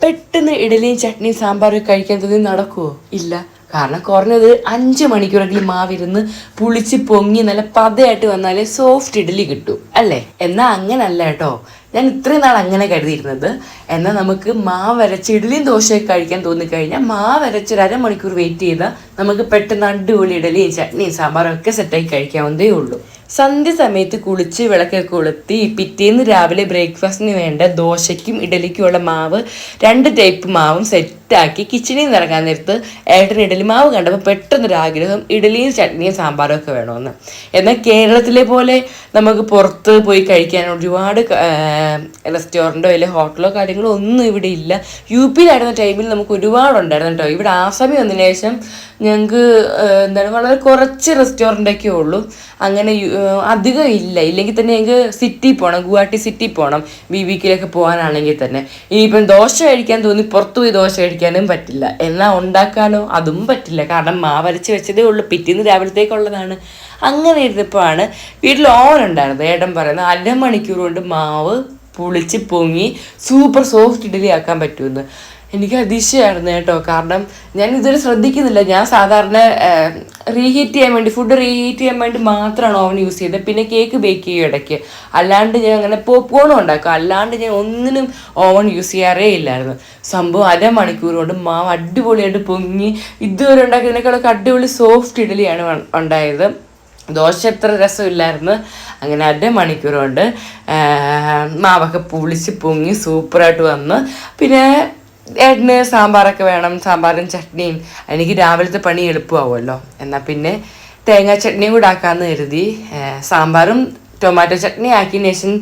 പെട്ടെന്ന് ഇഡലിയും ചട്നിയും സാമ്പാറും കഴിക്കാൻ തോന്നി നടക്കുമോ? ഇല്ല. കാരണം കുറഞ്ഞത് 5 മണിക്കൂറെങ്കിലും മാവിരുന്ന് പുളിച്ച് പൊങ്ങി നല്ല പതയായിട്ട് വന്നാലേ സോഫ്റ്റ് ഇഡലി കിട്ടും അല്ലേ? എന്നാൽ അങ്ങനല്ല കേട്ടോ. ഞാൻ ഇത്രയും നാൾ അങ്ങനെ കരുതിയിരുന്നത്. എന്നാൽ നമുക്ക് മാവരച്ച് ഇഡലിയും ദോശയൊക്കെ കഴിക്കാൻ തോന്നിക്കഴിഞ്ഞാൽ മാവരച്ച് 1/2 മണിക്കൂർ വെയിറ്റ് ചെയ്താൽ നമുക്ക് പെട്ടെന്ന് അടിപൊളി ഇഡലിയും ചട്നിയും സാമ്പാറും ഒക്കെ സെറ്റാക്കി കഴിക്കാവുന്നതേ ഉള്ളൂ. സന്ധ്യ സമയത്ത് കുളിച്ച് വിളക്കൊക്കെ കൊളുത്തി പിറ്റേന്ന് രാവിലെ ബ്രേക്ക്ഫാസ്റ്റിന് വേണ്ട ദോശയ്ക്കും ഇഡലിക്കുമുള്ള മാവ് 2 ടൈപ്പ് മാവും സെറ്റാക്കി കിച്ചണിൽ നിന്ന് ഇറങ്ങാൻ നേരത്ത് ഏട്ടൻ ഇഡലി മാവ് കണ്ടപ്പോൾ പെട്ടെന്നൊരാഗ്രഹം ഇഡലിയും ചട്നിയും സാമ്പാറും ഒക്കെ വേണമെന്ന്. എന്നാൽ കേരളത്തിലെ പോലെ നമുക്ക് പുറത്ത് പോയി കഴിക്കാൻ ഒരുപാട് റെസ്റ്റോറൻറ്റോ അല്ലെങ്കിൽ ഹോട്ടലോ കാര്യങ്ങളോ ഒന്നും ഇവിടെ ഇല്ല. UP-യിലായിരുന്ന ടൈമിൽ നമുക്ക് ഒരുപാടുണ്ടായിരുന്നു കേട്ടോ. ഇവിടെ ആസാമി വന്നതിന് ശേഷം ഞങ്ങൾക്ക് വളരെ കുറച്ച് റെസ്റ്റോറൻ്റൊക്കെ ഉള്ളൂ. അങ്ങനെ അധികം ഇല്ലെങ്കിൽ തന്നെ ഞങ്ങൾക്ക് സിറ്റി പോകണം, ഗുവാഹട്ടി സിറ്റി പോകണം BBQലൊക്കെ പോകാനാണെങ്കിൽ തന്നെ. ഇനിയിപ്പം ദോശ കഴിക്കാൻ തോന്നി പുറത്തു പോയി ദോശ കഴിക്കാനും പറ്റില്ല. എന്നാൽ ഉണ്ടാക്കാനോ അതും പറ്റില്ല. കാരണം മാവരച്ച് വെച്ചതേ ഉള്ളൂ, പിറ്റേന്ന് രാവിലത്തേക്കുള്ളതാണ്. അങ്ങനെ ഇരുന്നപ്പോഴാണ് വീട്ടിൽ ഓവൻ ഉണ്ടായിരുന്നത്. ഏട്ടൻ പറയുന്നത് 1/2 മണിക്കൂർ കൊണ്ട് മാവ് പുളിച്ച് പൊങ്ങി സൂപ്പർ സോഫ്റ്റ് ഇഡലി ആക്കാൻ പറ്റുമെന്ന്. എനിക്ക് അതിശയമായിരുന്നു കേട്ടോ. കാരണം ഞാൻ ഇതുവരെ ശ്രദ്ധിക്കുന്നില്ല. ഞാൻ സാധാരണ ഫുഡ് റീഹീറ്റ് ചെയ്യാൻ വേണ്ടി മാത്രമാണ് ഓവൻ യൂസ് ചെയ്തത്. പിന്നെ കേക്ക് ബേക്ക് ചെയ്യും ഇടയ്ക്ക്. അല്ലാണ്ട് ഞാൻ അങ്ങനെ പോപ്കോണും ഉണ്ടാക്കും. അല്ലാണ്ട് ഞാൻ ഒന്നിനും ഓവൻ യൂസ് ചെയ്യാറേ ഇല്ലായിരുന്നു. സംഭവം 1/2 മണിക്കൂർ കൊണ്ട് മാവ് അടിപൊളിയായിട്ട് പൊങ്ങി ഇതുവരെ ഉണ്ടാക്കിയതിനേക്കാളൊക്കെ അടിപൊളി സോഫ്റ്റ് ഇഡലിയാണ് ഉണ്ടായത്. ദോശ എത്ര രസമില്ലായിരുന്നു. അങ്ങനെ 1/2 മണിക്കൂർ കൊണ്ട് മാവൊക്കെ പുളിച്ച് പൊങ്ങി സൂപ്പറായിട്ട് വന്ന്. പിന്നെ ഏട്ടന് സാമ്പാറൊക്കെ വേണം, സാമ്പാറും ചട്നിയും. എനിക്ക് രാവിലത്തെ പണി എളുപ്പമാവുമല്ലോ. എന്നാൽ പിന്നെ തേങ്ങാ ചട്നിയും കൂടെ ആക്കാമെന്ന് കരുതി സാമ്പാറും ടൊമാറ്റോ ചട്നി ആക്കിയതിന് ശേഷം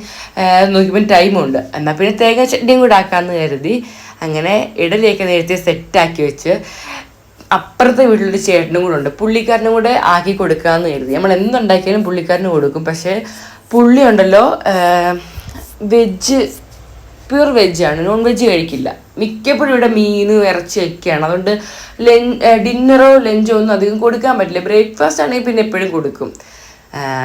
നോക്കിയപ്പോൾ ടൈമുണ്ട്. എന്നാൽ പിന്നെ തേങ്ങാ ചട്നിയും കൂടെ ആക്കാമെന്ന് കരുതി അങ്ങനെ ഇഡലിയൊക്കെ നേരത്തെ സെറ്റാക്കി വെച്ച് അപ്പുറത്തെ വീട്ടിലൊരു ചേട്ടനും കൂടെ ഉണ്ട്. പുള്ളിക്കാരനും കൂടെ ആക്കി കൊടുക്കാമെന്ന് കരുതി. നമ്മൾ എന്തുണ്ടാക്കിയാലും പുള്ളിക്കാരന് കൊടുക്കും. പക്ഷേ പുള്ളി ഉണ്ടല്ലോ പ്യൂർ വെജാണ്, നോൺ വെജ് കഴിക്കില്ല. മിക്കപ്പോഴും ഇവിടെ മീനും ഇറച്ചിയൊക്കെയാണ്. അതുകൊണ്ട് ഡിന്നറോ ലഞ്ചോ ഒന്നും അധികം കൊടുക്കാൻ പറ്റില്ല. ബ്രേക്ക്ഫാസ്റ്റ് ആണെങ്കിൽ പിന്നെ എപ്പോഴും കൊടുക്കും.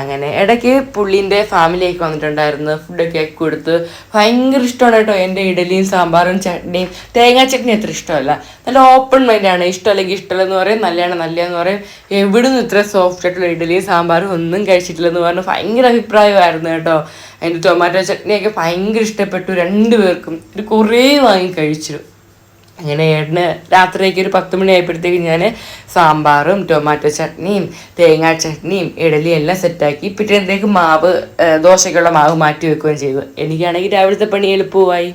അങ്ങനെ ഇടയ്ക്ക് പുള്ളീൻ്റെ ഫാമിലിയൊക്കെ വന്നിട്ടുണ്ടായിരുന്നു. ഫുഡൊക്കെ ആക്കി കൊടുത്ത്. ഭയങ്കര ഇഷ്ടമാണ് കേട്ടോ എൻ്റെ ഇഡലിയും സാമ്പാറും ചട്നിയും. തേങ്ങാ ചട്നി അത്ര ഇഷ്ടമല്ല. നല്ല ഓപ്പൺ മൈൻഡാണ്. ഇഷ്ടമല്ലെങ്കിൽ ഇഷ്ടമല്ലെന്ന് പറയും, നല്ലതെന്ന് പറയും. എവിടുന്ന് ഇത്ര സോഫ്റ്റ് ആയിട്ടുള്ള ഇഡലിയും സാമ്പാറും ഒന്നും കഴിച്ചിട്ടില്ലെന്ന് പറഞ്ഞ് ഭയങ്കര അഭിപ്രായമായിരുന്നു കേട്ടോ. അതിൻ്റെ ടൊമാറ്റോ ചട്നിയൊക്കെ ഭയങ്കര ഇഷ്ടപ്പെട്ടു 2 പേർക്കും. ഒരു കുറേ വാങ്ങി കഴിച്ചു. അങ്ങനെ ഏട്ടന് രാത്രിയൊക്കെ ഒരു 10 മണി ആയപ്പോഴത്തേക്ക് ഞാൻ സാമ്പാറും ടൊമാറ്റോ ചട്നിയും തേങ്ങാ ചട്നിയും ഇഡലിയും എല്ലാം സെറ്റാക്കി പിറ്റേന്നത്തേക്ക് ദോശയ്ക്കുള്ള മാവ് മാറ്റി വെക്കുകയും ചെയ്തു. എനിക്കാണെങ്കിൽ രാവിലത്തെ പണി എളുപ്പമായി.